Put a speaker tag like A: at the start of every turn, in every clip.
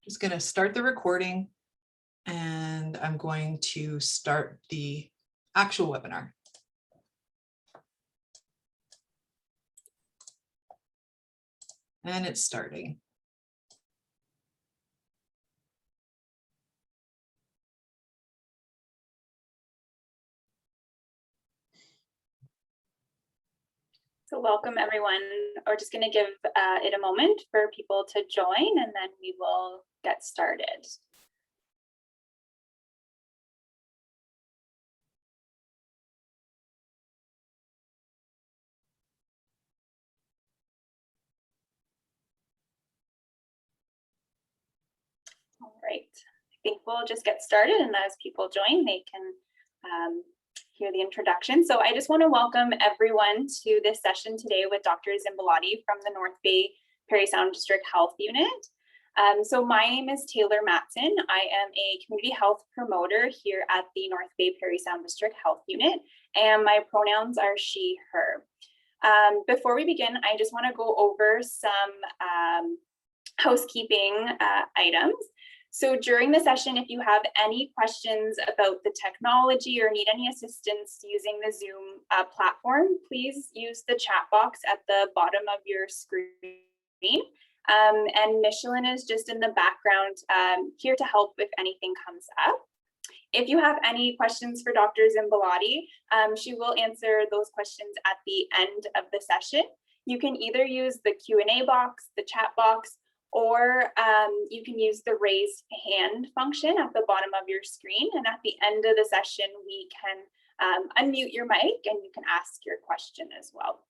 A: Just going to start the recording, and I'm going to start the actual webinar. And it's starting.
B: So welcome everyone. We're just going to give it a moment for people to join, and then we will get started. All right, I think we'll just get started, and as people join, they can hear the introduction. So I just want to welcome everyone to this session today with Dr. Zimbalati from the North Bay Parry Sound District Health Unit. So my name is Taylor Matson. I am a community health promoter here at the North Bay Parry Sound District Health Unit, and my pronouns are she, her. Before we begin, I just want to go over some housekeeping items. So during the session, if you have any questions about the technology or need any assistance using the Zoom platform, please use the chat box at the bottom of your screen. And Michelin is just in the background here to help if anything comes up. If you have any questions for Dr. Zimbalati, she will answer those questions at the end of the session. You can either use the Q&A box, the chat box, or you can use the raise hand function at the bottom of your screen. And at the end of the session, we can unmute your mic and you can ask your question as well.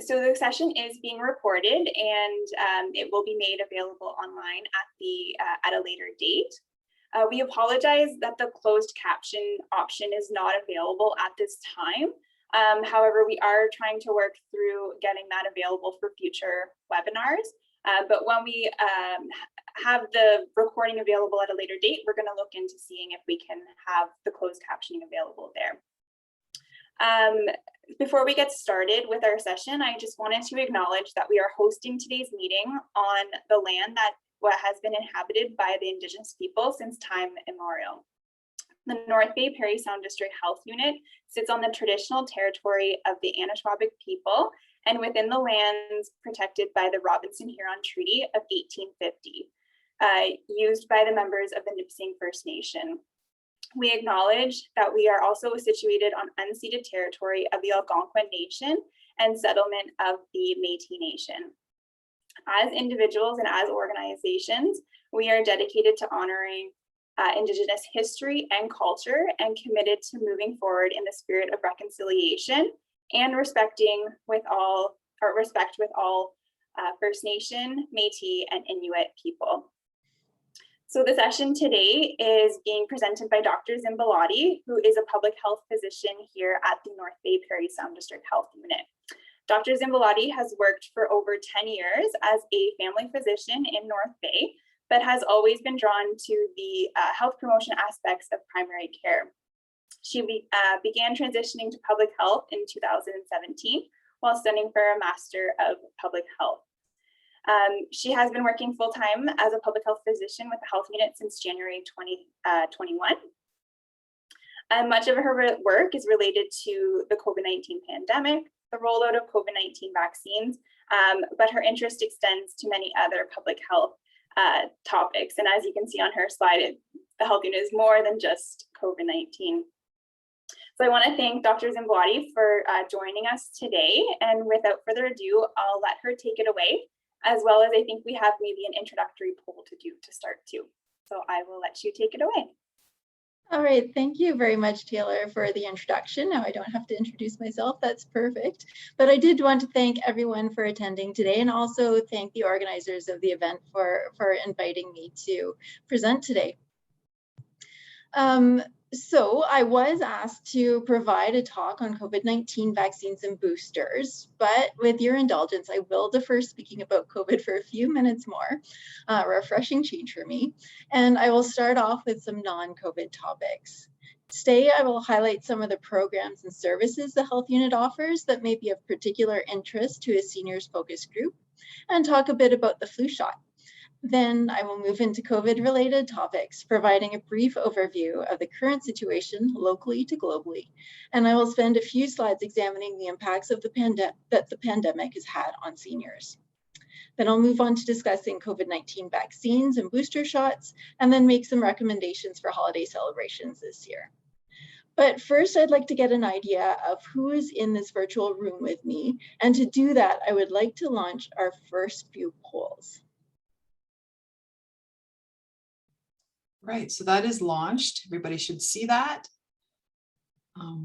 B: So the session is being recorded, and it will be made available online at a later date. We apologize that the closed caption option is not available at this time. However, we are trying to work through getting that available for future webinars. But when we have the recording available at a later date, we're going to look into seeing if we can have the closed captioning available there. Before we get started with our session, I just wanted to acknowledge that we are hosting today's meeting on the land that has been inhabited by the Indigenous people since time immemorial. The North Bay Parry Sound District Health Unit sits on the traditional territory of the Anishwabic people and within the lands protected by the Robinson-Huron Treaty of 1850, used by the members of the Nipissing First Nation. We acknowledge that we are also situated on unceded territory of the Algonquin Nation and settlement of the Métis Nation. As individuals and as organizations, we are dedicated to honoring Indigenous history and culture and committed to moving forward in the spirit of reconciliation and respect with all First Nation, Métis, and Inuit people. So the session today is being presented by Dr. Zimbalati, who is a public health physician here at the North Bay Parry Sound District Health Unit. Dr. Zimbalati has worked for over 10 years as a family physician in North Bay, but has always been drawn to the health promotion aspects of primary care. She began transitioning to public health in 2017 while studying for a Master of Public Health. She has been working full-time as a public health physician with the health unit since January 2021. Much of her work is related to the COVID-19 pandemic, the rollout of COVID-19 vaccines, but her interest extends to many other public health topics. And as you can see on her slide, the health unit is more than just COVID-19. So I want to thank Dr. Zimbalati for joining us today. And without further ado, I'll let her take it away, as well as I think we have maybe an introductory poll to do to start too. So I will let you take it away.
C: All right, thank you very much, Taylor, for the introduction. Now I don't have to introduce myself, that's perfect. But I did want to thank everyone for attending today, and also thank the organizers of the event for inviting me to present today. So I was asked to provide a talk on COVID-19 vaccines and boosters, but with your indulgence, I will defer speaking about COVID for a few minutes more, refreshing change for me. And I will start off with some non-COVID topics. Today, I will highlight some of the programs and services the health unit offers that may be of particular interest to a seniors focus group, and talk a bit about the flu shot. Then I will move into COVID-related topics, providing a brief overview of the current situation locally to globally. And I will spend a few slides examining the impacts of that the pandemic has had on seniors. Then I'll move on to discussing COVID-19 vaccines and booster shots, and then make some recommendations for holiday celebrations this year. But first, I'd like to get an idea of who is in this virtual room with me. And to do that, I would like to launch our first few polls.
A: Right, so that is launched. Everybody should see that.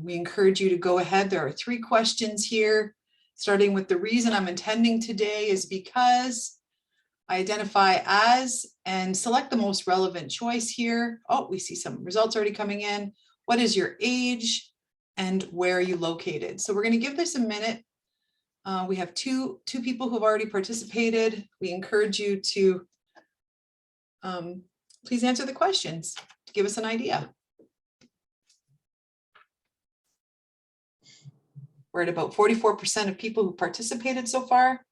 A: We encourage you to go ahead. There are 3 questions here, starting with the reason I'm attending today is because I identify as and select the most relevant choice here. Oh, we see some results already coming in. What is your age and where are you located? So we're going to give this a minute. We have two people who have already participated. We encourage you to please answer the questions to give us an idea. We're at about 44% of people who participated so far.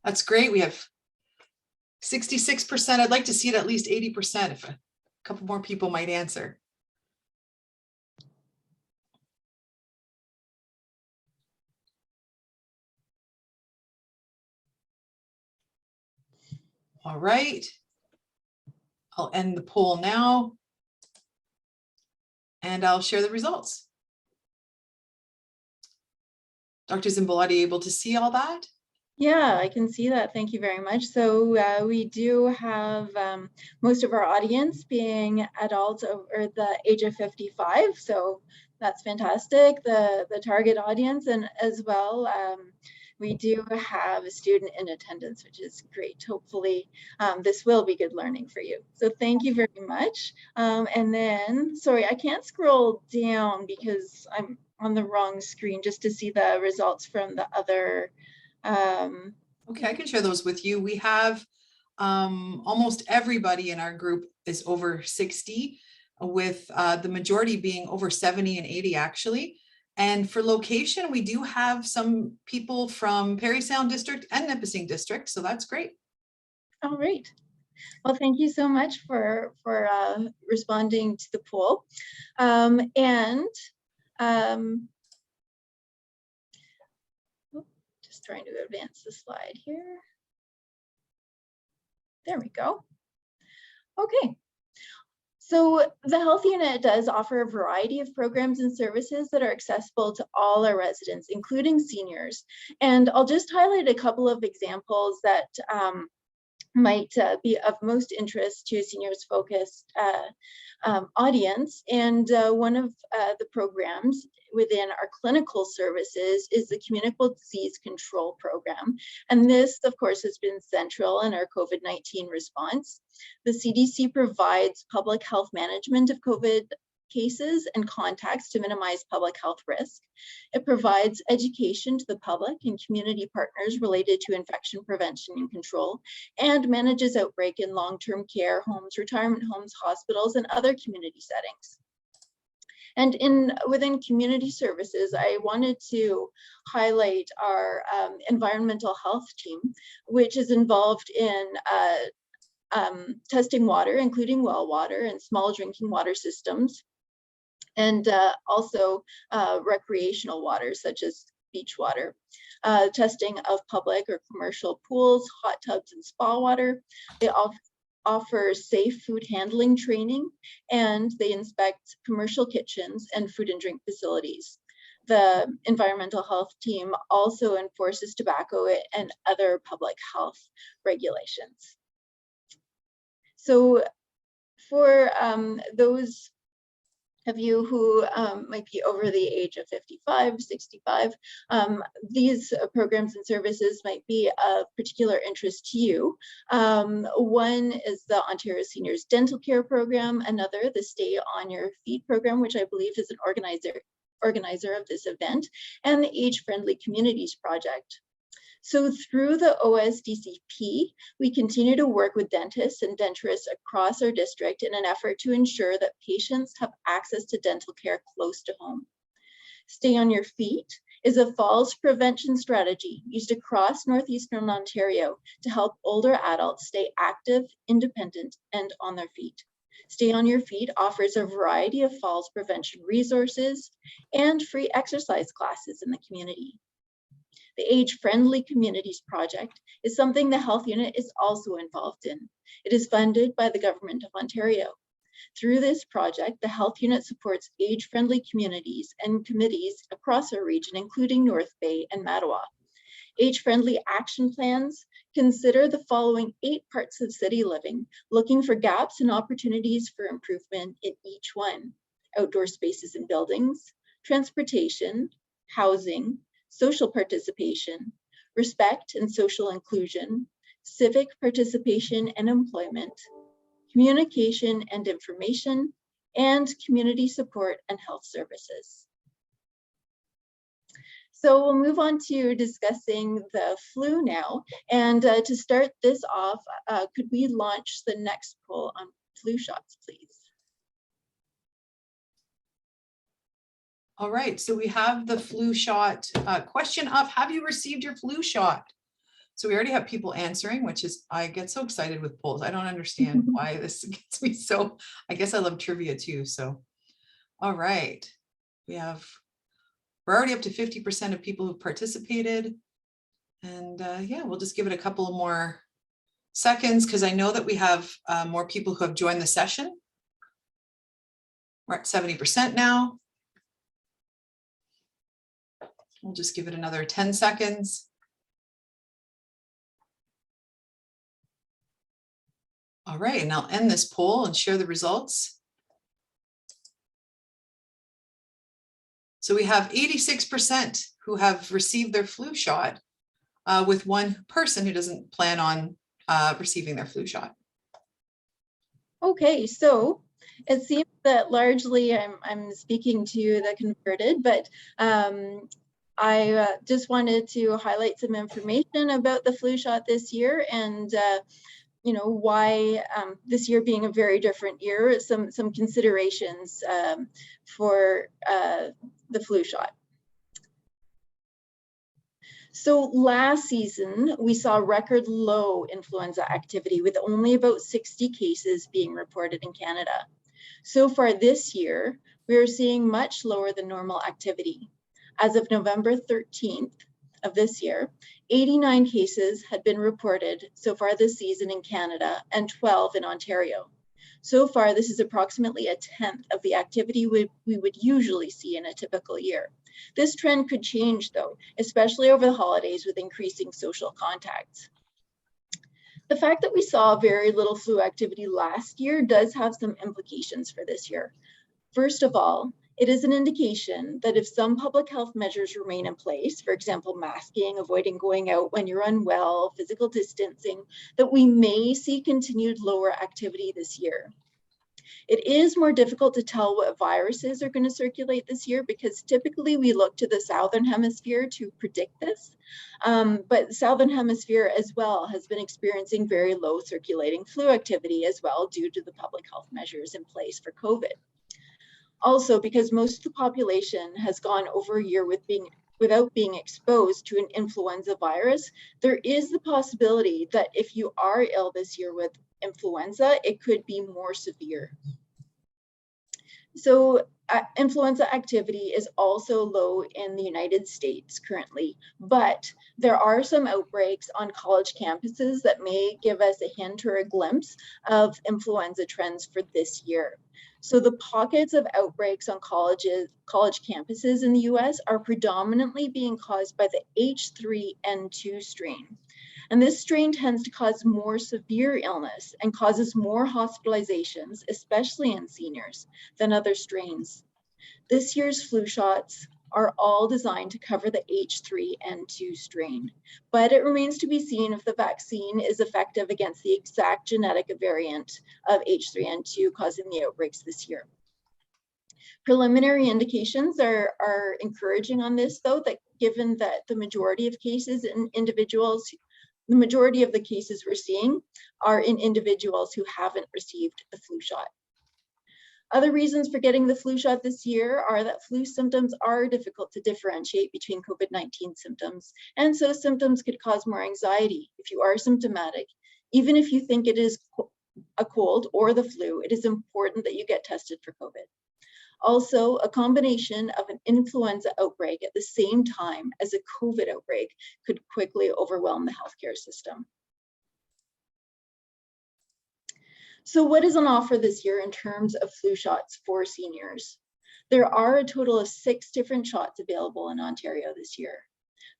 A: That's great. We have 66%. I'd like to see it at least 80% if a couple more people might answer. All right. I'll end the poll now and I'll share the results. Dr. Zimbalati, able to see all that?
C: Yeah, I can see that. Thank you very much. So we do have most of our audience being adults over the age of 55. So that's fantastic. The target audience, and as well, we do have a student in attendance, which is great. Hopefully this will be good learning for you. So thank you very much. And then, sorry, I can't scroll down because I'm on the wrong screen just to see the results from the other.
A: Okay, I can share those with you. We have almost everybody in our group is over 60, with the majority being over 70 and 80 actually. And for location, we do have some people from Parry Sound District and Nipissing District, so that's great.
C: All right. Well, thank you so much for responding to the poll. Just trying to advance the slide here. There we go. Okay. So the Health Unit does offer a variety of programs and services that are accessible to all our residents, including seniors. And I'll just highlight a couple of examples that might be of most interest to seniors focused audience. And one of the programs within our clinical services is the Communicable Disease Control Program. And this, of course, has been central in our COVID-19 response. The CDC provides public health management of COVID cases and contacts to minimize public health risk. It provides education to the public and community partners related to infection prevention and control, and manages outbreak in long-term care homes, retirement homes, hospitals, and other community settings. And within community services, I wanted to highlight our environmental health team, which is involved in testing water, including well water and small drinking water systems, and also recreational water, such as beach water, testing of public or commercial pools, hot tubs, and spa water. They offer safe food handling training, and they inspect commercial kitchens and food and drink facilities. The environmental health team also enforces tobacco and other public health regulations. So for those of you who might be over the age of 55, 65, these programs and services might be of particular interest to you. One is the Ontario Seniors Dental Care Program, another the Stay on Your Feet program, which I believe is an organizer of this event, and the Age Friendly Communities Project. So through the OSDCP, we continue to work with dentists and denturists across our district in an effort to ensure that patients have access to dental care close to home. Stay on Your Feet is a falls prevention strategy used across northeastern Ontario to help older adults stay active, independent, and on their feet. Stay on Your Feet offers a variety of falls prevention resources and free exercise classes in the community. The Age Friendly Communities Project is something the Health Unit is also involved in. It is funded by the Government of Ontario. Through this project, the Health Unit supports age-friendly communities and committees across our region, including North Bay and Mattawa. Age-friendly action plans consider the following 8 parts of city living, looking for gaps and opportunities for improvement in each one: outdoor spaces and buildings, transportation, housing, social participation, respect and social inclusion, civic participation and employment, communication and information, and community support and health services. So we'll move on to discussing the flu now. And to start this off, could we launch the next poll on flu shots, please?
A: All right, so we have the flu shot question up. Have you received your flu shot? So we already have people answering, which is, I get so excited with polls. I don't understand why this gets me so, I guess I love trivia too. So, all right, we're already up to 50% of people who've participated. And yeah, we'll just give it a couple of more seconds because I know that we have more people who have joined the session. We're at 70% now. We'll just give it another 10 seconds. All right, and I'll end this poll and share the results. So we have 86% who have received their flu shot, with one person who doesn't plan on receiving their flu shot.
C: Okay, so it seems that largely I'm speaking to the converted, but I just wanted to highlight some information about the flu shot this year and you know, why this year being a very different year, some considerations for the flu shot. So last season, we saw record low influenza activity with only about 60 cases being reported in Canada. So far this year, we are seeing much lower than normal activity. As of November 13th of this year, 89 cases had been reported so far this season in Canada and 12 in Ontario. So far, this is approximately a tenth of the activity we would usually see in a typical year. This trend could change though, especially over the holidays with increasing social contacts. The fact that we saw very little flu activity last year does have some implications for this year. First of all, it is an indication that if some public health measures remain in place, for example, masking, avoiding going out when you're unwell, physical distancing, that we may see continued lower activity this year. It is more difficult to tell what viruses are going to circulate this year because typically we look to the Southern Hemisphere to predict this. But the Southern Hemisphere as well has been experiencing very low circulating flu activity as well due to the public health measures in place for COVID. Also, because most of the population has gone over a year without being exposed to an influenza virus, there is the possibility that if you are ill this year with influenza, it could be more severe. So influenza activity is also low in the United States currently, but there are some outbreaks on college campuses that may give us a hint or a glimpse of influenza trends for this year. So the pockets of outbreaks on college campuses in the US are predominantly being caused by the H3N2 strain. And this strain tends to cause more severe illness and causes more hospitalizations, especially in seniors, than other strains. This year's flu shots are all designed to cover the H3N2 strain, but it remains to be seen if the vaccine is effective against the exact genetic variant of H3N2 causing the outbreaks this year. Preliminary indications are encouraging on this, though, that given that the majority of cases in individuals, the majority of the cases we're seeing are in individuals who haven't received the flu shot. Other reasons for getting the flu shot this year are that flu symptoms are difficult to differentiate between COVID-19 symptoms, and so symptoms could cause more anxiety if you are symptomatic. Even if you think it is a cold or the flu, it is important that you get tested for COVID. Also, a combination of an influenza outbreak at the same time as a COVID outbreak could quickly overwhelm the healthcare system. So what is on offer this year in terms of flu shots for seniors? There are a total of 6 different shots available in Ontario this year.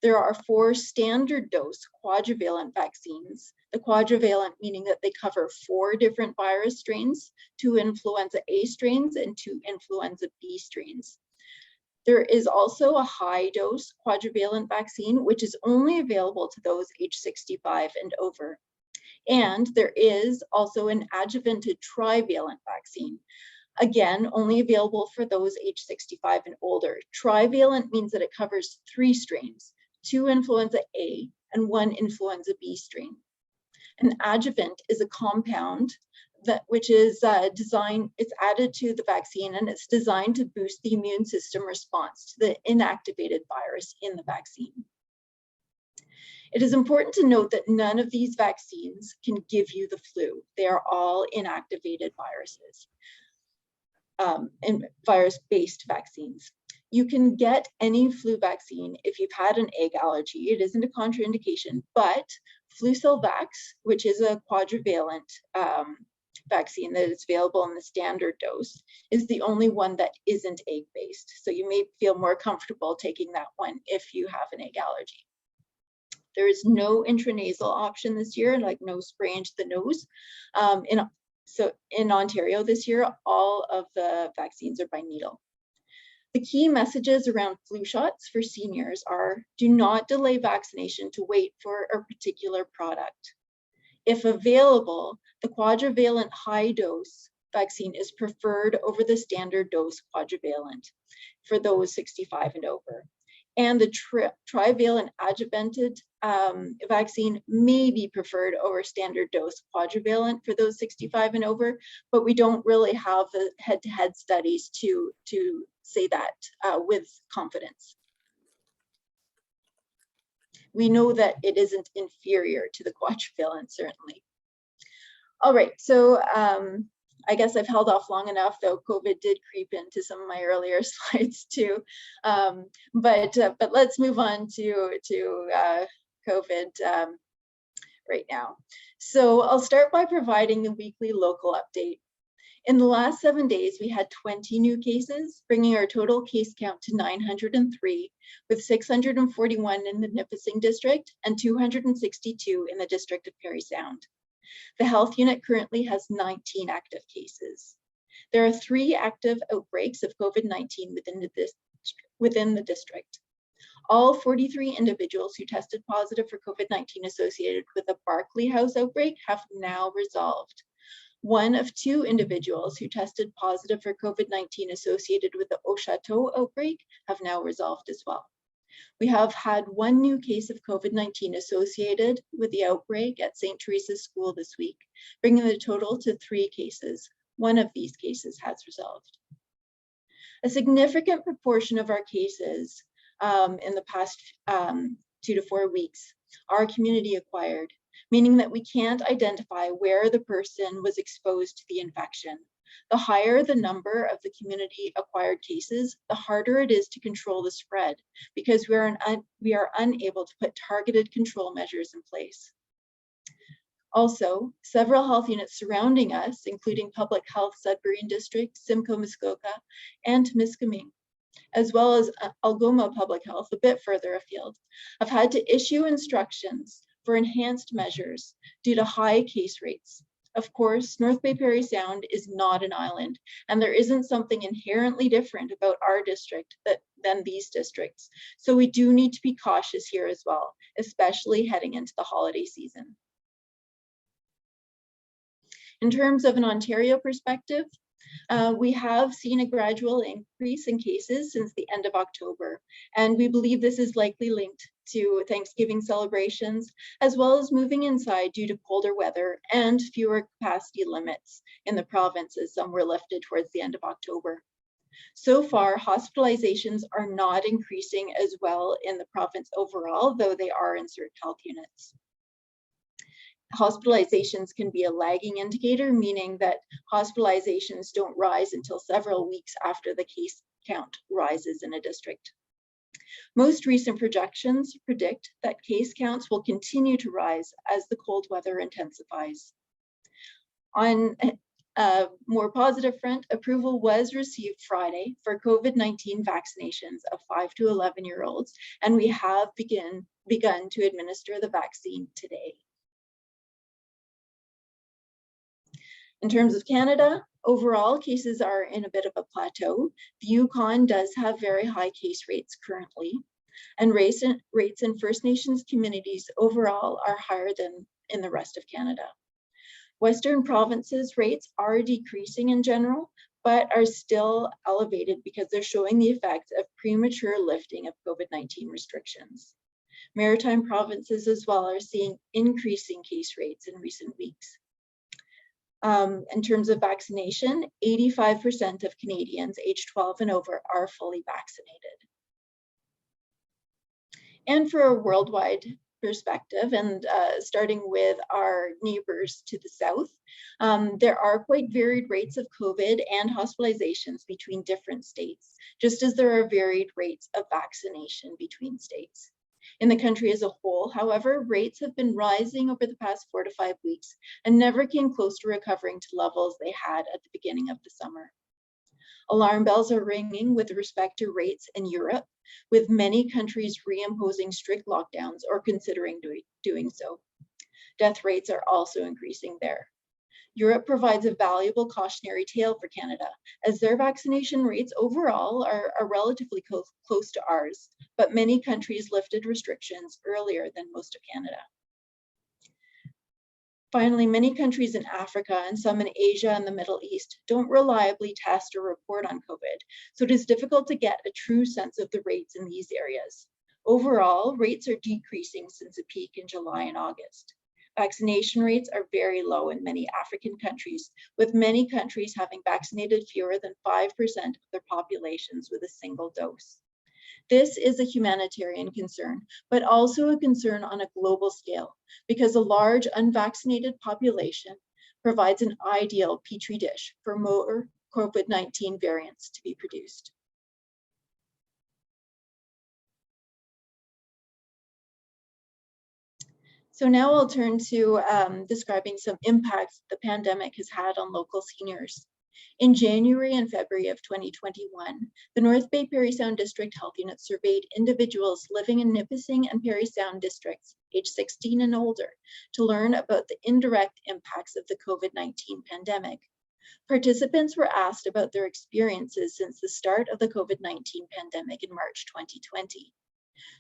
C: There are 4 standard dose quadrivalent vaccines, the quadrivalent meaning that they cover 4 different virus strains, 2 influenza A strains and 2 influenza B strains. There is also a high dose quadrivalent vaccine, which is only available to those age 65 and over. And there is also an adjuvanted trivalent vaccine. Again, only available for those age 65 and older. Trivalent means that it covers 3 strains, 2 influenza A and 1 influenza B strain. An adjuvant is a compound which is it's added to the vaccine, and it's designed to boost the immune system response to the inactivated virus in the vaccine. It is important to note that none of these vaccines can give you the flu. They are all inactivated viruses and virus-based vaccines. You can get any flu vaccine if you've had an egg allergy. It isn't a contraindication, but Flucelvax, which is a quadrivalent vaccine that is available in the standard dose, is the only one that isn't egg-based. So you may feel more comfortable taking that one if you have an egg allergy. There is no intranasal option this year, like no spray into the nose. So in Ontario this year, all of the vaccines are by needle. The key messages around flu shots for seniors are: do not delay vaccination to wait for a particular product. If available, the quadrivalent high dose vaccine is preferred over the standard dose quadrivalent for those 65 and over. And the trivalent adjuvanted vaccine may be preferred over standard dose quadrivalent for those 65 and over, but we don't really have the head-to-head studies to say that with confidence. We know that it isn't inferior to the quadrivalent, certainly. All right, so I guess I've held off long enough, though COVID did creep into some of my earlier slides too. But let's move on to COVID right now. So I'll start by providing the weekly local update. In the last 7 days, we had 20 new cases, bringing our total case count to 903, with 641 in the Nipissing district and 262 in the district of Parry Sound. The health unit currently has 19 active cases. There are 3 active outbreaks of COVID-19 within the district. All 43 individuals who tested positive for COVID-19 associated with the Barclay House outbreak have now resolved. 1 of 2 individuals who tested positive for COVID-19 associated with the Au Chateau outbreak have now resolved as well. We have had 1 new case of COVID-19 associated with the outbreak at St. Teresa's School this week, bringing the total to 3 cases. 1 of these cases has resolved. A significant proportion of our cases in the past 2 to 4 weeks are community acquired, meaning that we can't identify where the person was exposed to the infection. The higher the number of the community acquired cases, the harder it is to control the spread, because we are unable to put targeted control measures in place. Also, several health units surrounding us, including Public Health Sudbury District, Simcoe Muskoka, and Temiskaming, as well as Algoma Public Health a bit further afield, have had to issue instructions for enhanced measures due to high case rates. Of course, North Bay Parry Sound is not an island, and there isn't something inherently different about our district than these districts. So we do need to be cautious here as well, especially heading into the holiday season. In terms of an Ontario perspective, we have seen a gradual increase in cases since the end of October, and we believe this is likely linked to Thanksgiving celebrations, as well as moving inside due to colder weather and fewer capacity limits in the province, as some were lifted towards the end of October. So far, hospitalizations are not increasing as well in the province overall, though they are in certain health units. Hospitalizations can be a lagging indicator, meaning that hospitalizations don't rise until several weeks after the case count rises in a district. Most recent projections predict that case counts will continue to rise as the cold weather intensifies. On a more positive front, approval was received Friday for COVID-19 vaccinations of 5 to 11-year-olds, and we have begun to administer the vaccine today. In terms of Canada, overall cases are in a bit of a plateau. The Yukon does have very high case rates currently, and rates in First Nations communities overall are higher than in the rest of Canada. Western provinces' rates are decreasing in general, but are still elevated because they're showing the effects of premature lifting of COVID-19 restrictions. Maritime provinces as well are seeing increasing case rates in recent weeks. In terms of vaccination, 85% of Canadians aged 12 and over are fully vaccinated. And for a worldwide perspective, and starting with our neighbors to the south, there are quite varied rates of COVID and hospitalizations between different states, just as there are varied rates of vaccination between states. In the country as a whole, however, rates have been rising over the past 4 to 5 weeks and never came close to recovering to levels they had at the beginning of the summer. Alarm bells are ringing with respect to rates in Europe, with many countries reimposing strict lockdowns or considering doing so. Death rates are also increasing there. Europe provides a valuable cautionary tale for Canada, as their vaccination rates overall are relatively close to ours, but many countries lifted restrictions earlier than most of Canada. Finally, many countries in Africa and some in Asia and the Middle East don't reliably test or report on COVID, so it is difficult to get a true sense of the rates in these areas. Overall, rates are decreasing since a peak in July and August. Vaccination rates are very low in many African countries, with many countries having vaccinated fewer than 5% of their populations with a single dose. This is a humanitarian concern, but also a concern on a global scale, because a large unvaccinated population provides an ideal petri dish for more COVID-19 variants to be produced. So now I'll turn to describing some impacts the pandemic has had on local seniors. In January and February of 2021, the North Bay Parry Sound District Health Unit surveyed individuals living in Nipissing and Parry Sound districts, age 16 and older, to learn about the indirect impacts of the COVID-19 pandemic. Participants were asked about their experiences since the start of the COVID-19 pandemic in March 2020.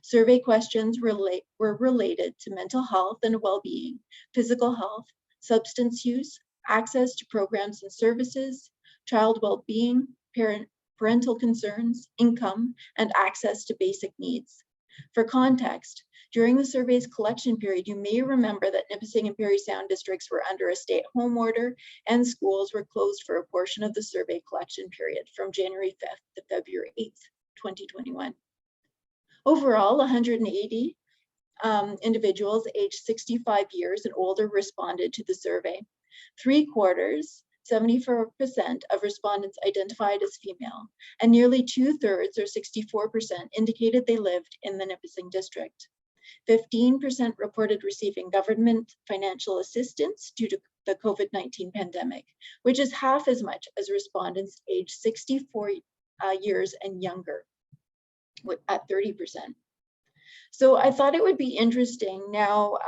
C: Survey questions were related to mental health and well-being, physical health, substance use, access to programs and services, child well-being, parental concerns, income, and access to basic needs. For context, during the survey's collection period, you may remember that Nipissing and Parry Sound districts were under a stay-at-home order and schools were closed for a portion of the survey collection period from January 5th to February 8th, 2021. Overall, 180 individuals aged 65 years and older responded to the survey. 3/4, 74% of respondents identified as female, and nearly 2/3 or 64% indicated they lived in the Nipissing district. 15% reported receiving government financial assistance due to the COVID-19 pandemic, which is half as much as respondents aged 64 years and younger, at 30%. So I thought it would be interesting now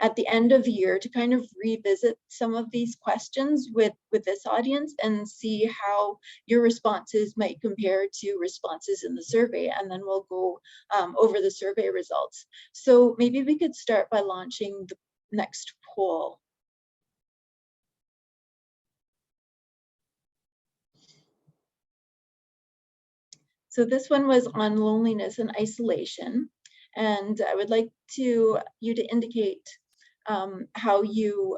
C: at the end of the year to kind of revisit some of these questions with this audience and see how your responses might compare to responses in the survey, and then we'll go over the survey results. So maybe we could start by launching the next poll. So this one was on loneliness and isolation. And I would like you to indicate how you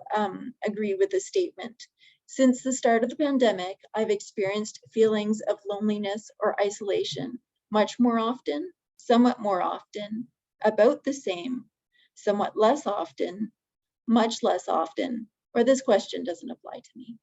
C: agree with the statement. Since the start of the pandemic, I've experienced feelings of loneliness or isolation much more often, somewhat more often, about the same, somewhat less often, much less often, or this question doesn't apply to me.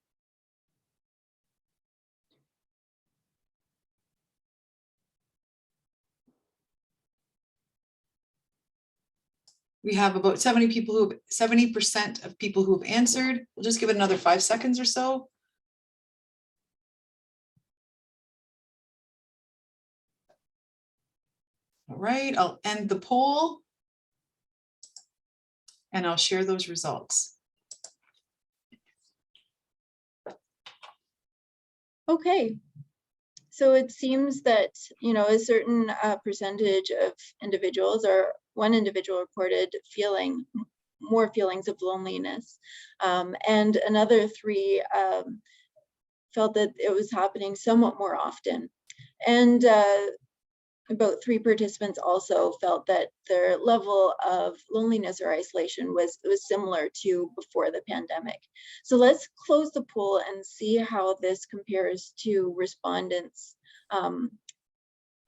A: We have about 70% of people who have answered. We'll just give it another 5 seconds or so. All right, I'll end the poll and I'll share those results.
C: Okay, so it seems that, you know, a certain percentage of individuals, or one individual reported feeling more feelings of loneliness, and another 3 felt that it was happening somewhat more often. And about 3 participants also felt that their level of loneliness or isolation was similar to before the pandemic. So let's close the poll and see how this compares to respondents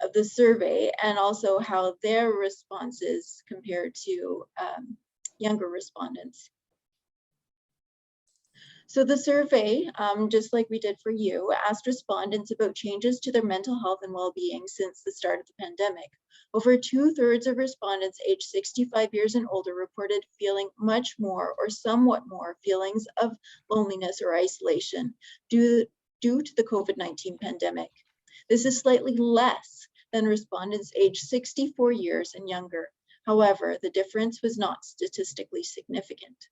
C: of the survey, and also how their responses compare to younger respondents. So the survey, just like we did for you, asked respondents about changes to their mental health and well-being since the start of the pandemic. Over 2/3 of respondents aged 65 years and older reported feeling much more or somewhat more feelings of loneliness or isolation due to the COVID-19 pandemic. This is slightly less than respondents aged 64 years and younger. However, the difference was not statistically significant.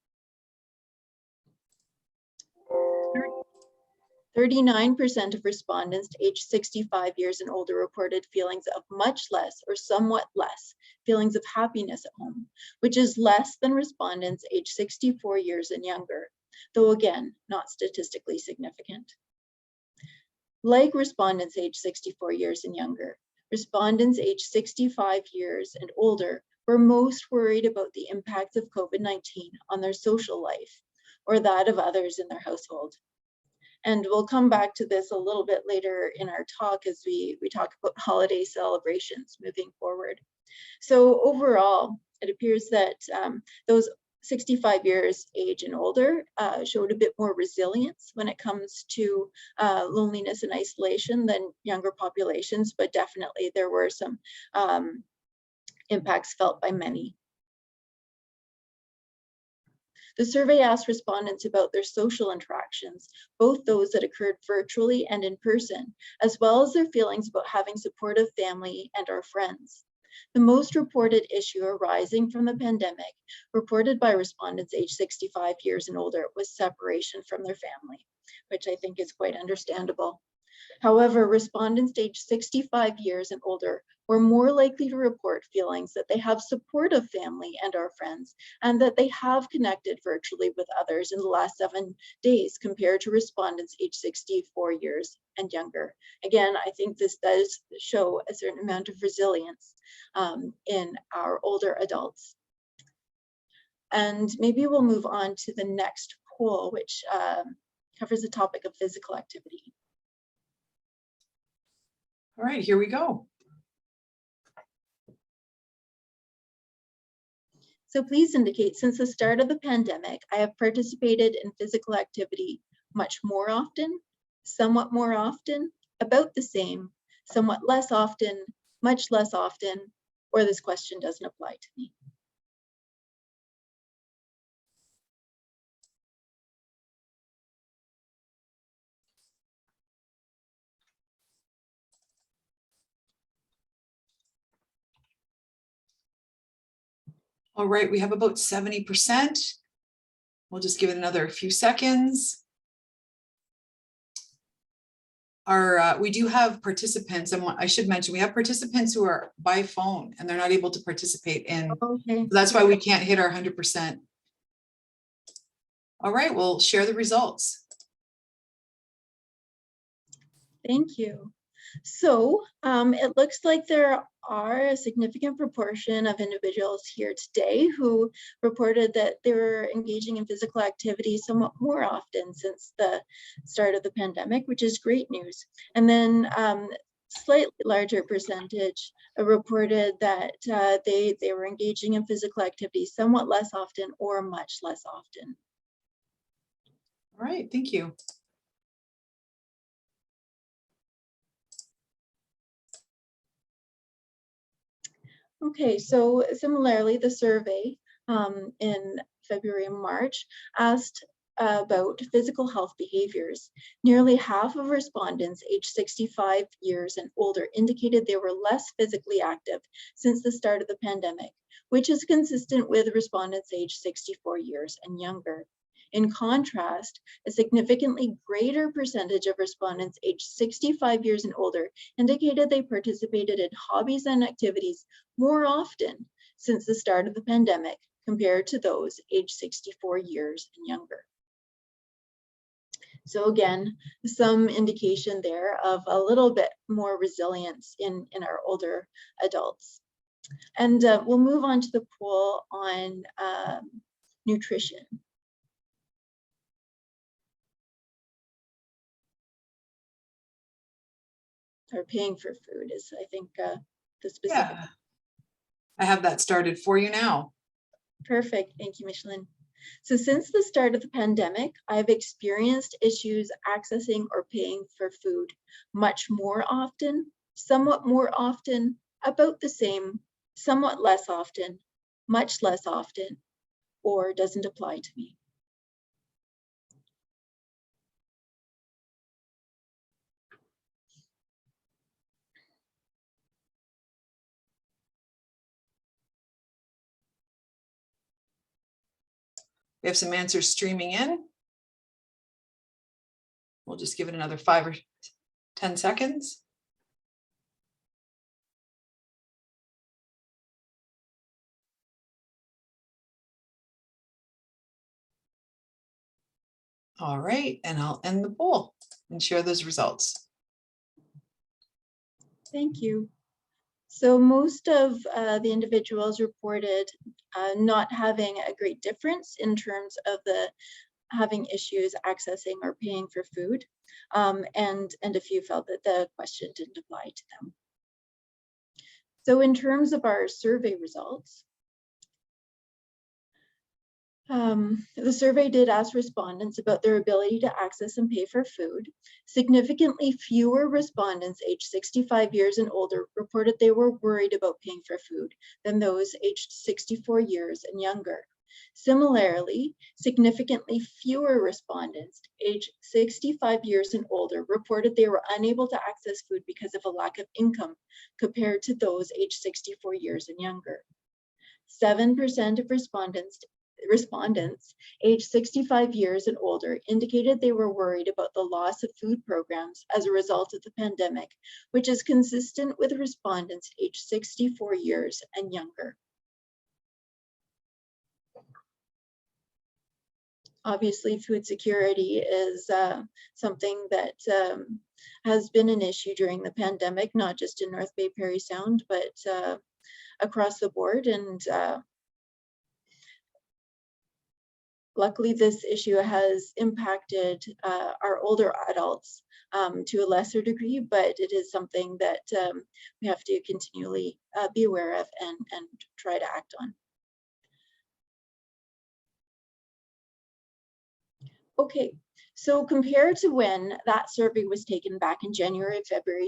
C: 39% of respondents aged 65 years and older reported feelings of much less or somewhat less feelings of happiness at home, which is less than respondents aged 64 years and younger, though again, not statistically significant. Like respondents aged 64 years and younger, respondents aged 65 years and older were most worried about the impacts of COVID-19 on their social life or that of others in their household. And we'll come back to this a little bit later in our talk as we talk about holiday celebrations moving forward. So overall, it appears that those 65 years age and older showed a bit more resilience when it comes to loneliness and isolation than younger populations, but definitely there were some impacts felt by many. The survey asked respondents about their social interactions, both those that occurred virtually and in person, as well as their feelings about having supportive family and or friends. The most reported issue arising from the pandemic, reported by respondents aged 65 years and older, was separation from their family, which I think is quite understandable. However, respondents aged 65 years and older were more likely to report feelings that they have supportive family and or friends, and that they have connected virtually with others in the last 7 days compared to respondents aged 64 years and younger. Again, I think this does show a certain amount of resilience in our older adults. And maybe we'll move on to the next poll, which covers the topic of physical activity.
A: All right, here we go.
C: So please indicate, since the start of the pandemic, I have participated in physical activity much more often, somewhat more often, about the same, somewhat less often, much less often, or this question doesn't apply to me.
A: All right, we have about 70%. We'll just give it another few seconds. We do have participants, and I should mention, we have participants who are by phone and they're not able to participate in.
C: Okay.
A: So that's why we can't hit our 100%. All right, we'll share the results.
C: Thank you. So it looks like there are a significant proportion of individuals here today who reported that they were engaging in physical activity somewhat more often since the start of the pandemic, which is great news. And then slightly larger percentage reported that they were engaging in physical activity somewhat less often or much less often.
A: All right, thank you.
C: Okay, so similarly, the survey in February and March asked about physical health behaviors. Nearly half of respondents aged 65 years and older indicated they were less physically active since the start of the pandemic, which is consistent with respondents aged 64 years and younger. In contrast, a significantly greater percentage of respondents aged 65 years and older indicated they participated in hobbies and activities more often since the start of the pandemic compared to those aged 64 years and younger. So again, some indication there of a little bit more resilience in our older adults. And we'll move on to the poll on nutrition. Or paying for food is, I think, the specific.
A: Yeah, I have that started for you now.
C: Perfect, thank you, Micheline. So since the start of the pandemic, I've experienced issues accessing or paying for food much more often, somewhat more often, about the same, somewhat less often, much less often, or doesn't apply to me.
A: We have some answers streaming in. We'll just give it another 5 or 10 seconds. All right, and I'll end the poll and share those results.
C: Thank you. So most of the individuals reported not having a great difference in terms of the having issues accessing or paying for food, and a few felt that the question didn't apply to them. So in terms of our survey results, the survey did ask respondents about their ability to access and pay for food. Significantly fewer respondents aged 65 years and older reported they were worried about paying for food than those aged 64 years and younger. Similarly, significantly fewer respondents aged 65 years and older reported they were unable to access food because of a lack of income compared to those aged 64 years and younger. 7% of respondents aged 65 years and older indicated they were worried about the loss of food programs as a result of the pandemic, which is consistent with respondents aged 64 years and younger. Obviously, food security is something that has been an issue during the pandemic, not just in North Bay Parry Sound, but across the board. And luckily, this issue has impacted our older adults to a lesser degree, but it is something that we have to continually be aware of and try to act on. Okay, so compared to when that survey was taken back in January and February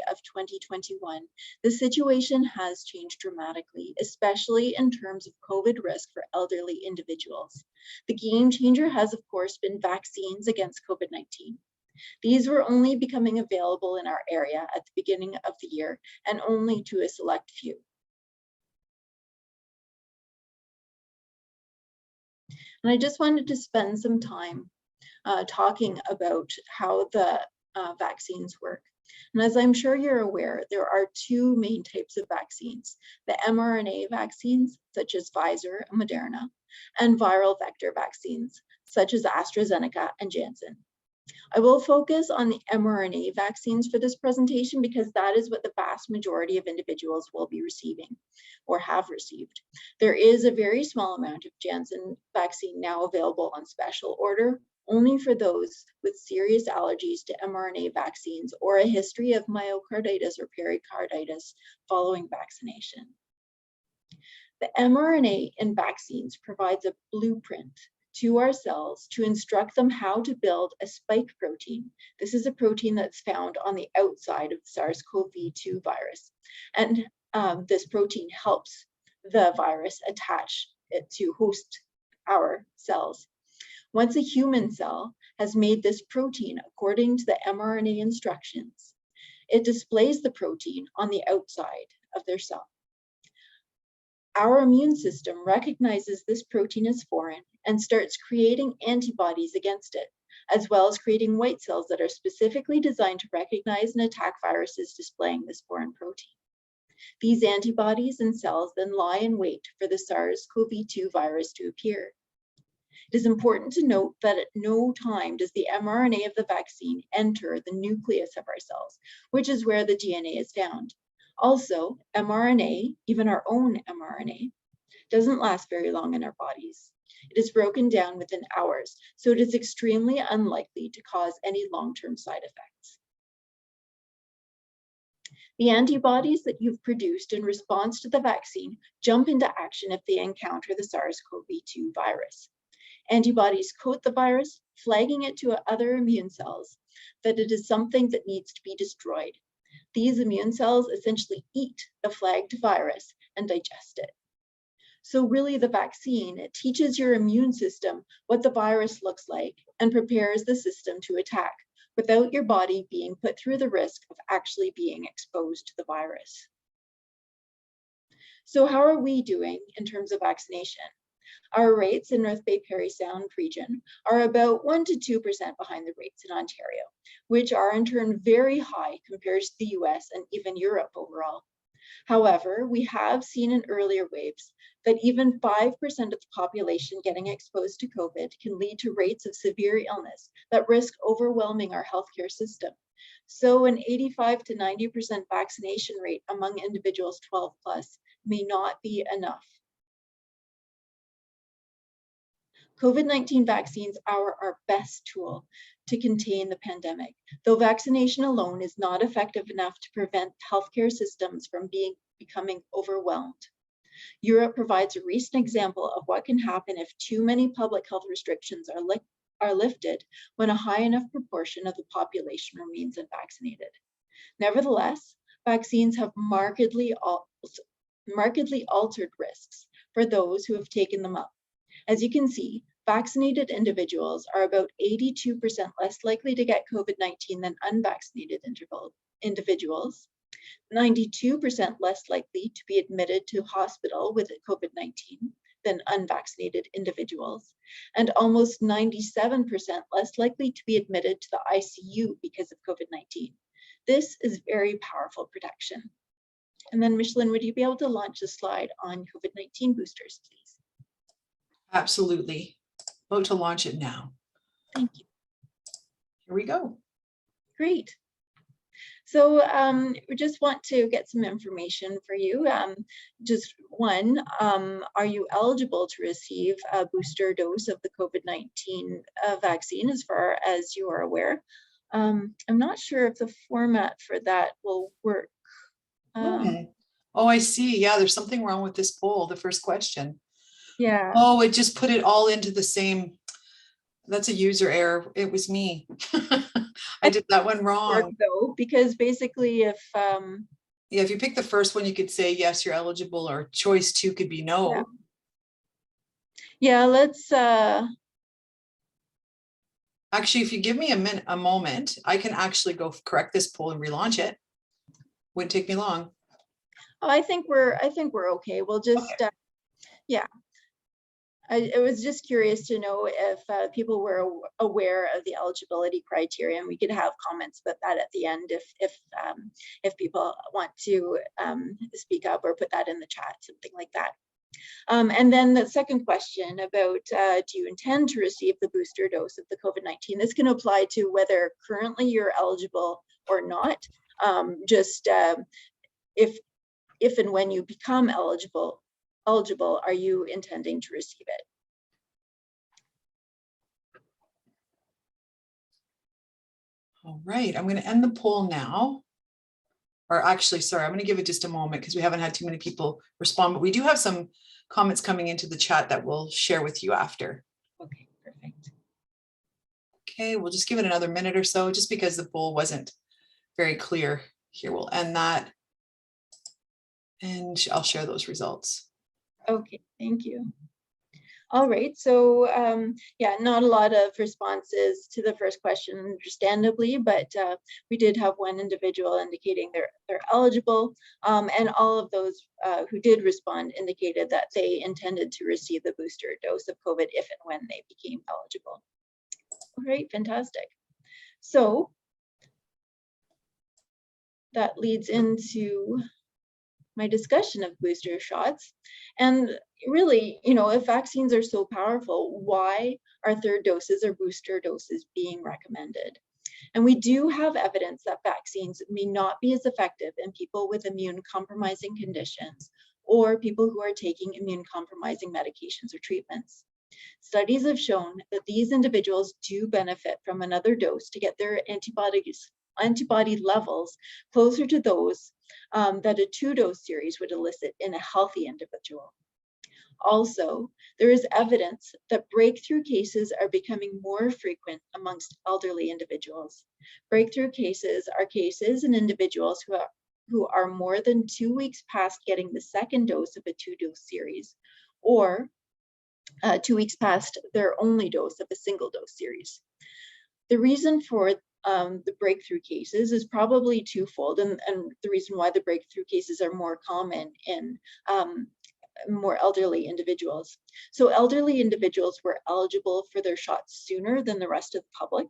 C: of 2021, the situation has changed dramatically, especially in terms of COVID risk for elderly individuals. The game changer has, of course, been vaccines against COVID-19. These were only becoming available in our area at the beginning of the year and only to a select few. And I just wanted to spend some time talking about how the vaccines work. And as I'm sure you're aware, there are two main types of vaccines: the mRNA vaccines, such as Pfizer and Moderna, and viral vector vaccines, such as AstraZeneca and Janssen. I will focus on the mRNA vaccines for this presentation because that is what the vast majority of individuals will be receiving or have received. There is a very small amount of Janssen vaccine now available on special order, only for those with serious allergies to mRNA vaccines or a history of myocarditis or pericarditis following vaccination. The mRNA in vaccines provides a blueprint to our cells to instruct them how to build a spike protein. This is a protein that's found on the outside of the SARS-CoV-2 virus. And this protein helps the virus attach it to host our cells. Once a human cell has made this protein according to the mRNA instructions, it displays the protein on the outside of their cell. Our immune system recognizes this protein as foreign and starts creating antibodies against it, as well as creating white cells that are specifically designed to recognize and attack viruses displaying this foreign protein. These antibodies and cells then lie in wait for the SARS-CoV-2 virus to appear. It is important to note that at no time does the mRNA of the vaccine enter the nucleus of our cells, which is where the DNA is found. Also, mRNA, even our own mRNA, doesn't last very long in our bodies. It is broken down within hours, so it is extremely unlikely to cause any long-term side effects. The antibodies that you've produced in response to the vaccine jump into action if they encounter the SARS-CoV-2 virus. Antibodies coat the virus, flagging it to other immune cells that it is something that needs to be destroyed. These immune cells essentially eat the flagged virus and digest it. So really the vaccine, it teaches your immune system what the virus looks like and prepares the system to attack without your body being put through the risk of actually being exposed to the virus. So how are we doing in terms of vaccination? Our rates in North Bay Parry Sound region are about 1 to 2% behind the rates in Ontario, which are in turn very high compared to the US and even Europe overall. However, we have seen in earlier waves that even 5% of the population getting exposed to COVID can lead to rates of severe illness that risk overwhelming our healthcare system. So an 85 to 90% vaccination rate among individuals 12 plus may not be enough. COVID-19 vaccines are our best tool to contain the pandemic, though vaccination alone is not effective enough to prevent healthcare systems from becoming overwhelmed. Europe provides a recent example of what can happen if too many public health restrictions are lifted when a high enough proportion of the population remains unvaccinated. Nevertheless, vaccines have markedly altered risks for those who have taken them up. As you can see, vaccinated individuals are about 82% less likely to get COVID-19 than unvaccinated individuals, 92% less likely to be admitted to hospital with COVID-19 than unvaccinated individuals, and almost 97% less likely to be admitted to the ICU because of COVID-19. This is very powerful protection. And then Micheline, would you be able to launch a slide on COVID-19 boosters, please?
A: Absolutely. About to launch it now.
C: Thank you.
A: Here we go.
C: Great. So we just want to get some information for you. Just one, are you eligible to receive a booster dose of the COVID-19 vaccine as far as you are aware? I'm not sure if the format for that will work.
A: Oh, I see. Yeah, there's something wrong with this poll, the first question.
C: Yeah.
A: Oh, it just put it all into the same. That's a user error. It was me. I did that one wrong.
C: Though, because basically if
A: yeah, if you pick the first one, you could say yes, you're eligible, or choice 2 could be no.
C: Yeah, let's
A: actually, if you give me a moment, I can actually go correct this poll and relaunch it. Wouldn't take me long.
C: I think we're okay. We'll just
A: okay.
C: Yeah. I was just curious to know if people were aware of the eligibility criteria, and we could have comments about that at the end if people want to speak up or put that in the chat, something like that. And then the second question about do you intend to receive the booster dose of the COVID-19? This can apply to whether currently you're eligible or not. If and when you become eligible, are you intending to receive it?
A: All right, I'm going to end the poll now. Or actually, sorry, I'm going to give it just a moment because we haven't had too many people respond, but we do have some comments coming into the chat that we'll share with you after.
C: Okay, perfect.
A: Okay, we'll just give it another minute or so just because the poll wasn't very clear. Here, we'll end that. And I'll share those results.
C: Okay, thank you. All right, so yeah, not a lot of responses to the first question, understandably, but we did have one individual indicating they're eligible, and all of those who did respond indicated that they intended to receive the booster dose of COVID if and when they became eligible. All right, fantastic. So that leads into my discussion of booster shots. And really, if vaccines are so powerful, why are third doses or booster doses being recommended? And we do have evidence that vaccines may not be as effective in people with immune compromising conditions or people who are taking immune compromising medications or treatments. Studies have shown that these individuals do benefit from another dose to get their antibody levels closer to those that a 2-dose series would elicit in a healthy individual. Also, there is evidence that breakthrough cases are becoming more frequent amongst elderly individuals. Breakthrough cases are cases in individuals who are more than 2 weeks past getting the second dose of a 2-dose series, or 2 weeks past their only dose of a single-dose series. The reason for the breakthrough cases is probably twofold, and the reason why the breakthrough cases are more common in more elderly individuals. So elderly individuals were eligible for their shots sooner than the rest of the public.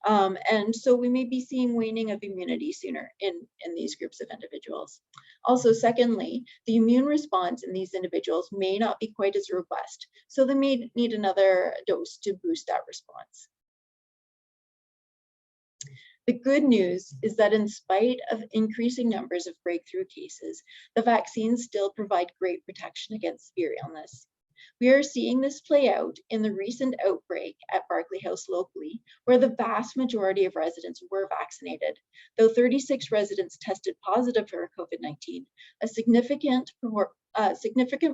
C: And so we may be seeing waning of immunity sooner in these groups of individuals. Also, secondly, the immune response in these individuals may not be quite as robust, so they may need another dose to boost that response. The good news is that in spite of increasing numbers of breakthrough cases, the vaccines still provide great protection against severe illness. We are seeing this play out in the recent outbreak at Barclay House locally, where the vast majority of residents were vaccinated. Though 36 residents tested positive for COVID-19, a significant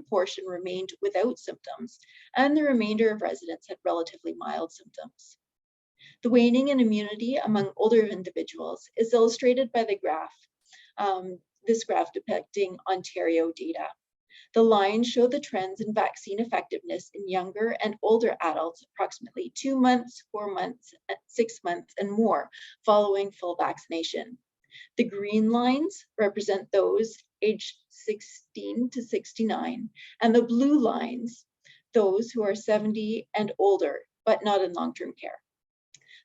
C: portion remained without symptoms, and the remainder of residents had relatively mild symptoms. The waning in immunity among older individuals is illustrated by the graph, this graph depicting Ontario data. The lines show the trends in vaccine effectiveness in younger and older adults, approximately 2 months, 4 months, 6 months, and more following full vaccination. The green lines represent those aged 16 to 69, and the blue lines, those who are 70 and older, but not in long-term care.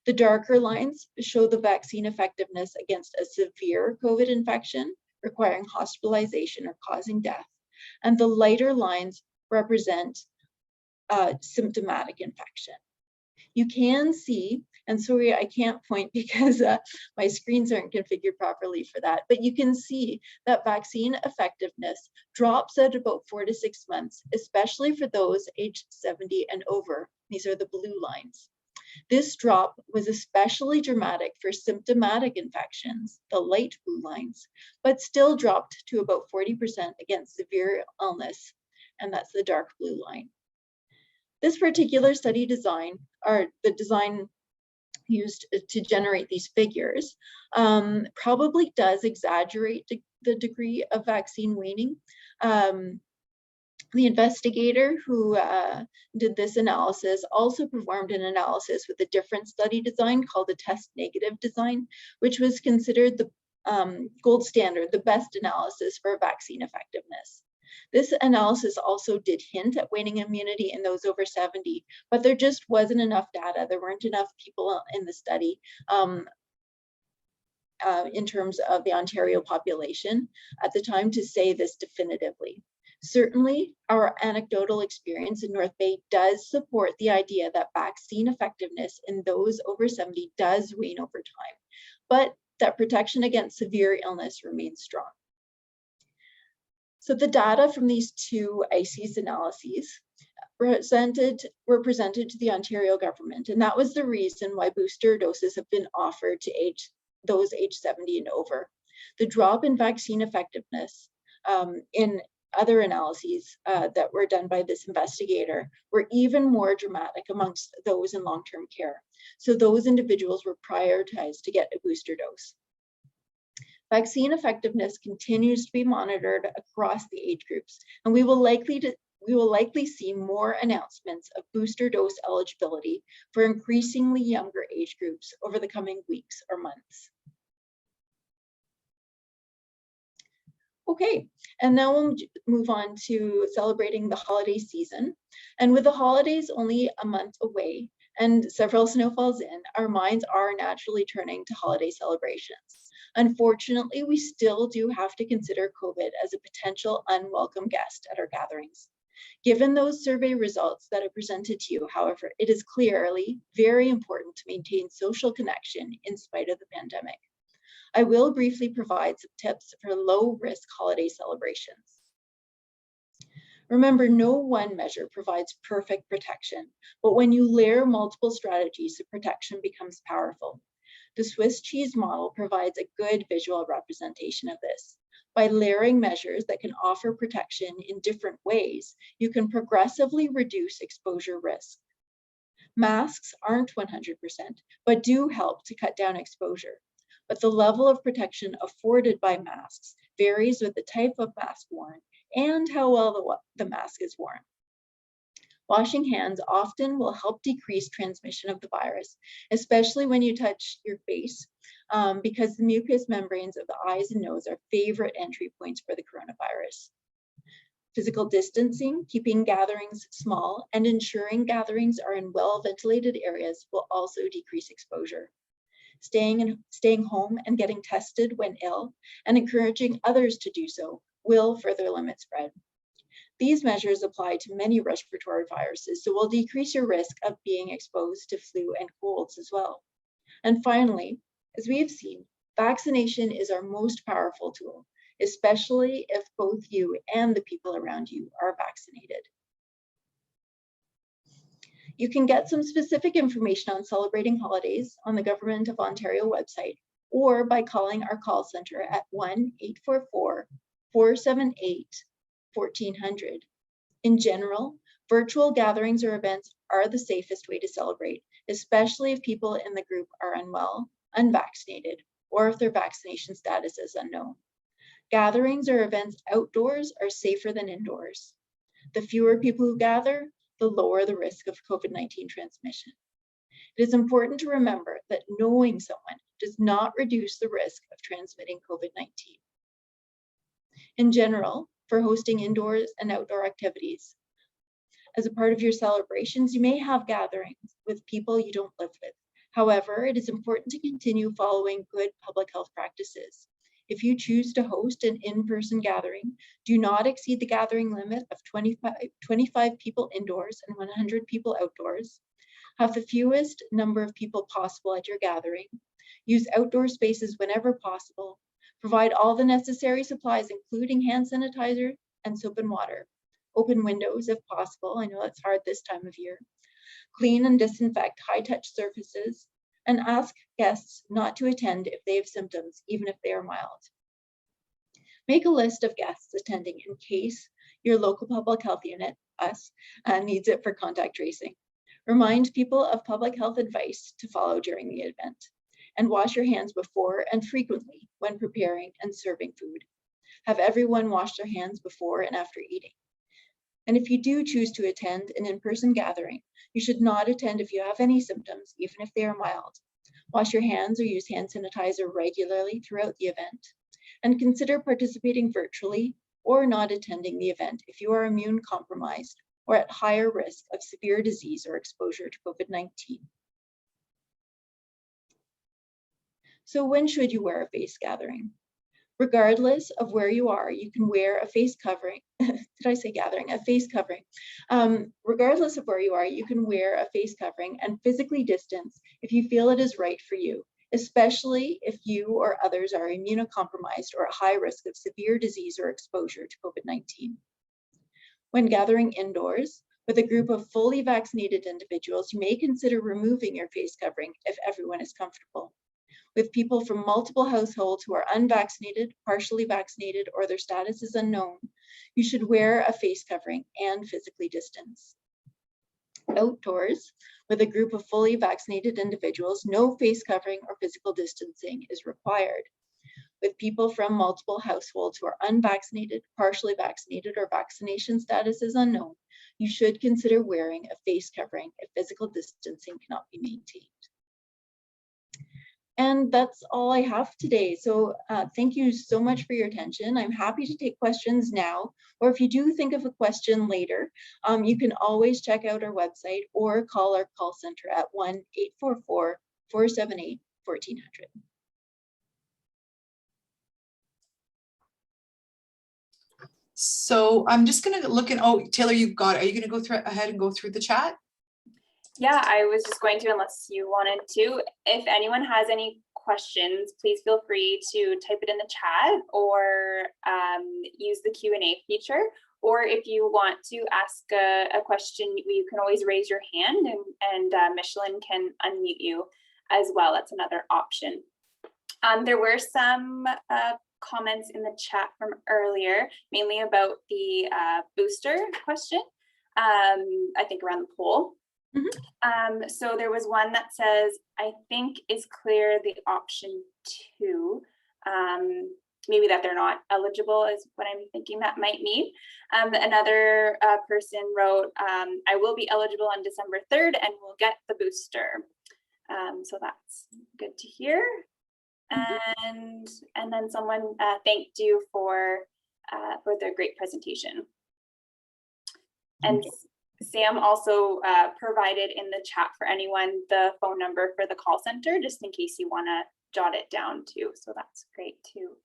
C: The darker lines show the vaccine effectiveness against a severe COVID infection requiring hospitalization or causing death, and the lighter lines represent symptomatic infection. You can see, and sorry, I can't point because my screens aren't configured properly for that, but you can see that vaccine effectiveness drops at about 4 to 6 months, especially for those aged 70 and over. These are the blue lines. This drop was especially dramatic for symptomatic infections, the light blue lines, but still dropped to about 40% against severe illness, and that's the dark blue line. This particular study design, or the design used to generate these figures, probably does exaggerate the degree of vaccine waning. The investigator who did this analysis also performed an analysis with a different study design called the test negative design, which was considered the gold standard, the best analysis for vaccine effectiveness. This analysis also did hint at waning immunity in those over 70, but there just wasn't enough data. There weren't enough people in the study in terms of the Ontario population at the time to say this definitively. Certainly, our anecdotal experience in North Bay does support the idea that vaccine effectiveness in those over 70 does wane over time, but that protection against severe illness remains strong. So the data from these two ICES analyses were presented to the Ontario government, and that was the reason why booster doses have been offered to those age 70 and over. The drop in vaccine effectiveness in other analyses that were done by this investigator were even more dramatic amongst those in long-term care. So those individuals were prioritized to get a booster dose. Vaccine effectiveness continues to be monitored across the age groups, and we will likely see more announcements of booster dose eligibility for increasingly younger age groups over the coming weeks or months. Okay, and now we'll move on to celebrating the holiday season. And with the holidays only a month away and several snowfalls in, our minds are naturally turning to holiday celebrations. Unfortunately, we still do have to consider COVID as a potential unwelcome guest at our gatherings. Given those survey results that are presented to you, however, it is clearly very important to maintain social connection in spite of the pandemic. I will briefly provide some tips for low-risk holiday celebrations. Remember, no one measure provides perfect protection, but when you layer multiple strategies, the protection becomes powerful. The Swiss cheese model provides a good visual representation of this. By layering measures that can offer protection in different ways, you can progressively reduce exposure risk. Masks aren't 100%, but do help to cut down exposure. But the level of protection afforded by masks varies with the type of mask worn and how well the mask is worn. Washing hands often will help decrease transmission of the virus, especially when you touch your face, because the mucous membranes of the eyes and nose are favorite entry points for the coronavirus. Physical distancing, keeping gatherings small, and ensuring gatherings are in well-ventilated areas will also decrease exposure. Staying home and getting tested when ill and encouraging others to do so will further limit spread. These measures apply to many respiratory viruses, so will decrease your risk of being exposed to flu and colds as well. And finally, as we have seen, vaccination is our most powerful tool, especially if both you and the people around you are vaccinated. You can get some specific information on celebrating holidays on the Government of Ontario website or by calling our call center at 1-844-478-1400. In general, virtual gatherings or events are the safest way to celebrate, especially if people in the group are unwell, unvaccinated, or if their vaccination status is unknown. Gatherings or events outdoors are safer than indoors. The fewer people who gather, the lower the risk of COVID-19 transmission. It is important to remember that knowing someone does not reduce the risk of transmitting COVID-19. In general, for hosting indoors and outdoor activities, as a part of your celebrations, you may have gatherings with people you don't live with. However, it is important to continue following good public health practices. If you choose to host an in-person gathering, do not exceed the gathering limit of 25 people indoors and 100 people outdoors. Have the fewest number of people possible at your gathering. Use outdoor spaces whenever possible. Provide all the necessary supplies, including hand sanitizer and soap and water. Open windows if possible. I know that's hard this time of year. Clean and disinfect high-touch surfaces, and ask guests not to attend if they have symptoms, even if they are mild. Make a list of guests attending in case your local public health unit, us, needs it for contact tracing. Remind people of public health advice to follow during the event, and wash your hands before and frequently when preparing and serving food. Have everyone wash their hands before and after eating. And if you do choose to attend an in-person gathering, you should not attend if you have any symptoms, even if they are mild. Wash your hands or use hand sanitizer regularly throughout the event. And consider participating virtually or not attending the event if you are immune compromised or at higher risk of severe disease or exposure to COVID-19. So when should you wear a face gathering? Regardless of where you are, you can wear a face covering. Did I say gathering? A face covering. Regardless of where you are, you can wear a face covering and physically distance if you feel it is right for you, especially if you or others are immunocompromised or at high risk of severe disease or exposure to COVID-19. When gathering indoors with a group of fully vaccinated individuals, you may consider removing your face covering if everyone is comfortable. With people from multiple households who are unvaccinated, partially vaccinated, or their status is unknown, you should wear a face covering and physically distance. Outdoors, with a group of fully vaccinated individuals, no face covering or physical distancing is required. With people from multiple households who are unvaccinated, partially vaccinated, or vaccination status is unknown, you should consider wearing a face covering if physical distancing cannot be maintained. And that's all I have today. So thank you so much for your attention. I'm happy to take questions now, or if you do think of a question later, you can always check out our website or call our call center at 1-844-478-1400.
A: So I'm just going to look at, oh, Taylor, you got it. Are you going to go ahead and go through the chat?
B: Yeah, I was just going to, unless you wanted to. If anyone has any questions, please feel free to type it in the chat or use the Q&A feature. Or if you want to ask a question, you can always raise your hand and Michelin can unmute you as well. That's another option. There were some comments in the chat from earlier, mainly about the booster question, I think around the poll. Mm-hmm. So there was one that says, I think is clear the option 2, maybe that they're not eligible is what I'm thinking that might mean. Another person wrote, I will be eligible on December 3rd and will get the booster. So that's good to hear. And then someone thanked you for the great presentation. And Sam also provided in the chat for anyone the phone number for the call center, just in case you want to jot it down too. So that's great too.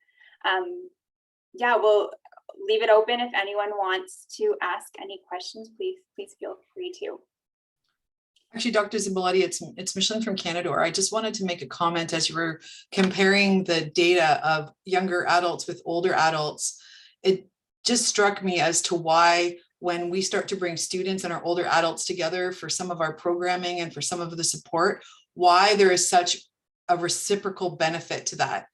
B: Yeah, we'll leave it open if anyone wants to ask any questions. Please feel free to.
A: Actually, Dr. Zimbalati, it's Michelin from Canada. I just wanted to make a comment as you were comparing the data of younger adults with older adults. It just struck me as to why when we start to bring students and our older adults together for some of our programming and for some of the support, why there is such a reciprocal benefit to that.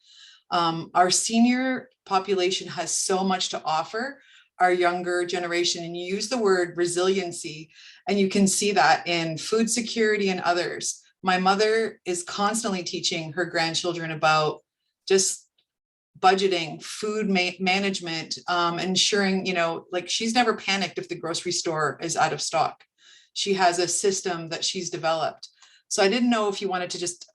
A: Our senior population has so much to offer our younger generation, and you use the word resiliency, and you can see that in food security and others. My mother is constantly teaching her grandchildren about just budgeting, food management, ensuring, like she's never panicked if the grocery store is out of stock. She has a system that she's developed. So I didn't know if you wanted to just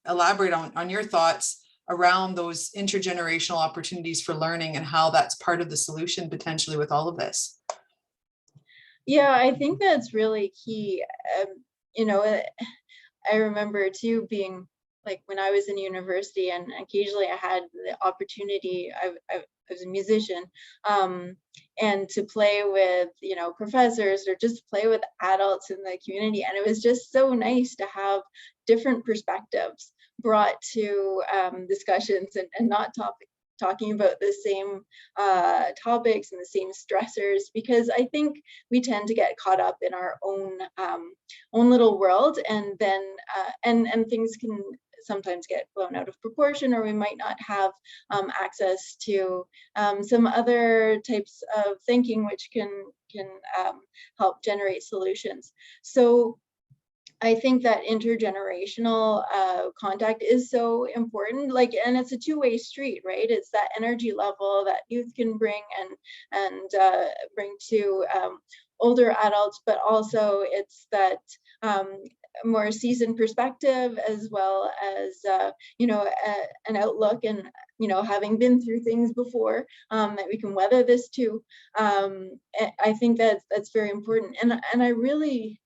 A: elaborate on your thoughts around those intergenerational opportunities for learning and how that's part of the solution potentially with all of this.
C: Yeah, I think that's really key. I remember too being like when I was in university, and occasionally I had the opportunity, I was a musician, and to play with, professors or just play with adults in the community. And it was just so nice to have different perspectives brought to discussions and not talking about the same topics and the same stressors, because I think we tend to get caught up in our own little world, and then and things can sometimes get blown out of proportion, or we might not have access to some other types of thinking which can help generate solutions. So I think that intergenerational contact is so important, and it's a two-way street, right? It's that energy level that youth can bring and bring to older adults, but also it's that more seasoned perspective, as well as an outlook, and having been through things before, that we can weather this too. I think that's very important, and I really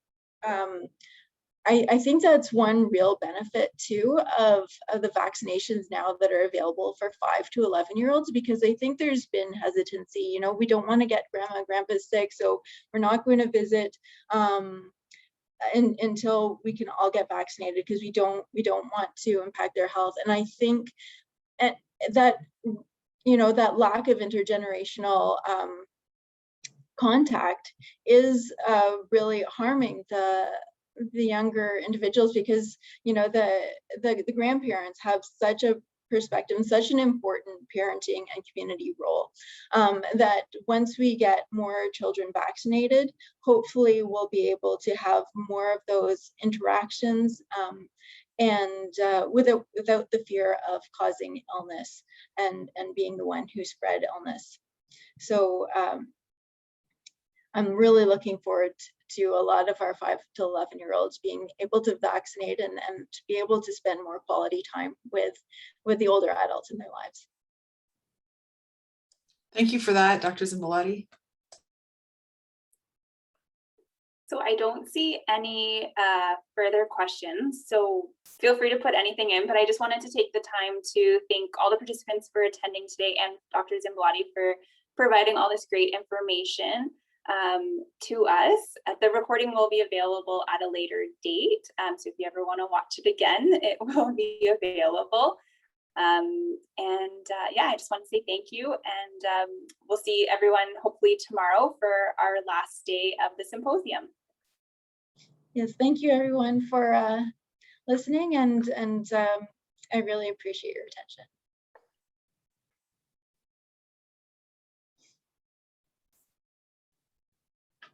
C: I think that's one real benefit too of the vaccinations now that are available for 5 to 11-year-olds, because I think there's been hesitancy. You know, we don't want to get grandma and grandpa sick, so we're not going to visit until we can all get vaccinated, because we don't want to impact their health. And I think that, you know, that lack of intergenerational contact is really harming the younger individuals, because, you know, the grandparents have such a perspective and such an important parenting and community role, that once we get more children vaccinated, hopefully we'll be able to have more of those interactions, and without the fear of causing illness and being the one who spread illness. So I'm really looking forward to a lot of our 5 to 11-year-olds being able to vaccinate and to be able to spend more quality time with the older adults in their lives.
A: Thank you for that, Dr. Zimbalati.
B: So I don't see any further questions, so feel free to put anything in, but I just wanted to take the time to thank all the participants for attending today and Dr. Zimbalati for providing all this great information to us. The recording will be available at a later date, so if you ever want to watch it again, it will be available. Yeah, I just want to say thank you, and we'll see everyone hopefully tomorrow for our last day of the symposium.
C: Yes, thank you everyone for listening, and I really appreciate your attention.